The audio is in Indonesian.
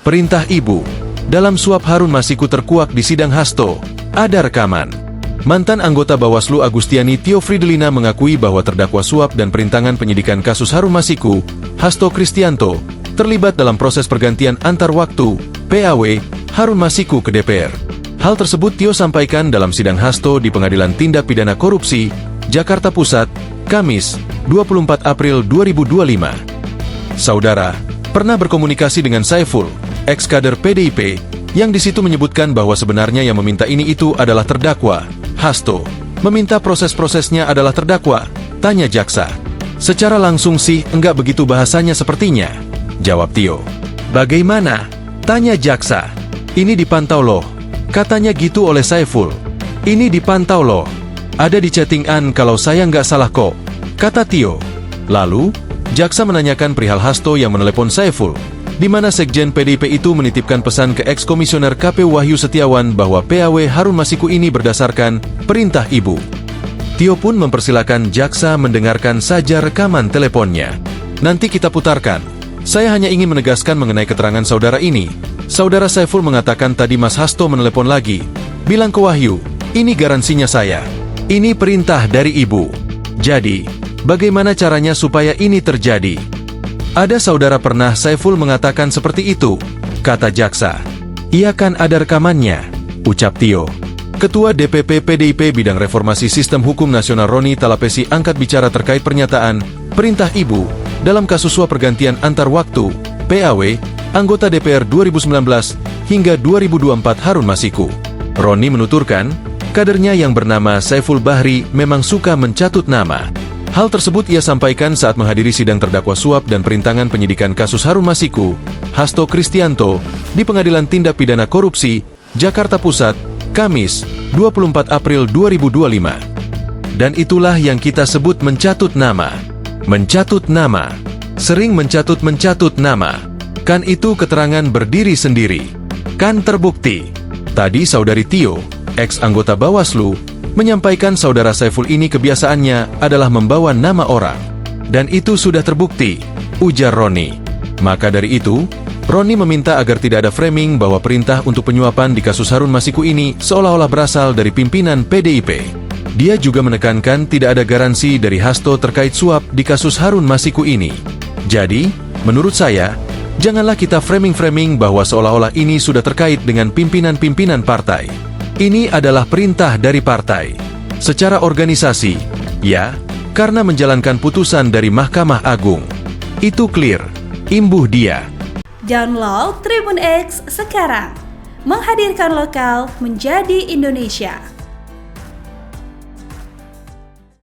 Perintah Ibu. Dalam suap Harun Masiku terkuak di sidang Hasto, ada rekaman. Mantan anggota Bawaslu Agustiani Tio Fridelina mengakui bahwa terdakwa suap dan perintangan penyidikan kasus Harun Masiku, Hasto Kristianto, terlibat dalam proses pergantian antar waktu, PAW, Harun Masiku ke DPR. Hal tersebut Tio sampaikan dalam sidang Hasto di Pengadilan Tindak Pidana Korupsi, Jakarta Pusat, Kamis, 24 April 2025. Saudara, pernah berkomunikasi dengan Saiful, ex-kader PDIP, yang di situ menyebutkan bahwa sebenarnya yang meminta ini itu adalah terdakwa. Hasto meminta proses-prosesnya adalah terdakwa, tanya jaksa. Secara langsung sih enggak begitu bahasanya sepertinya, jawab Tio. Bagaimana? Tanya jaksa. Ini dipantau loh, katanya gitu oleh Saiful. Ini dipantau loh. Ada di chattingan kalau saya nggak salah kok, kata Tio. Lalu, jaksa menanyakan perihal Hasto yang menelepon Saiful, di mana Sekjen PDIP itu menitipkan pesan ke ex-komisioner KPU Wahyu Setiawan bahwa PAW Harun Masiku ini berdasarkan perintah Ibu. Tio pun mempersilakan jaksa mendengarkan saja rekaman teleponnya. Nanti kita putarkan. Saya hanya ingin menegaskan mengenai keterangan saudara ini. Saudara Saiful mengatakan tadi Mas Hasto menelepon lagi. Bilang ke Wahyu, ini garansinya saya. Ini perintah dari Ibu. Jadi, bagaimana caranya supaya ini terjadi? Ada saudara pernah Saiful mengatakan seperti itu, kata jaksa. Iya kan ada rekamannya, ucap Tio. Ketua DPP PDIP Bidang Reformasi Sistem Hukum Nasional Roni Talapesi angkat bicara terkait pernyataan perintah Ibu dalam kasus suap pergantian antar waktu, PAW, anggota DPR 2019 hingga 2024 Harun Masiku. Roni menuturkan, kadernya yang bernama Saiful Bahri memang suka mencatut nama. Hal tersebut ia sampaikan saat menghadiri sidang terdakwa suap dan perintangan penyidikan kasus Harun Masiku, Hasto Kristianto, di Pengadilan Tindak Pidana Korupsi, Jakarta Pusat, Kamis, 24 April 2025. Dan itulah yang kita sebut mencatut nama. Mencatut nama. Sering mencatut nama. Kan itu keterangan berdiri sendiri. Kan terbukti. Tadi saudari Tio, ex-anggota Bawaslu, menyampaikan saudara Saiful ini kebiasaannya adalah membawa nama orang. Dan itu sudah terbukti, ujar Roni. Maka dari itu, Roni meminta agar tidak ada framing bahwa perintah untuk penyuapan di kasus Harun Masiku ini seolah-olah berasal dari pimpinan PDIP. Dia juga menekankan tidak ada garansi dari Hasto terkait suap di kasus Harun Masiku ini. Jadi, menurut saya, janganlah kita framing-framing bahwa seolah-olah ini sudah terkait dengan pimpinan-pimpinan partai. Ini adalah perintah dari partai. Secara organisasi, ya, karena menjalankan putusan dari Mahkamah Agung. Itu clear, imbuh dia. Download Tribun X sekarang. Menghadirkan lokal menjadi Indonesia.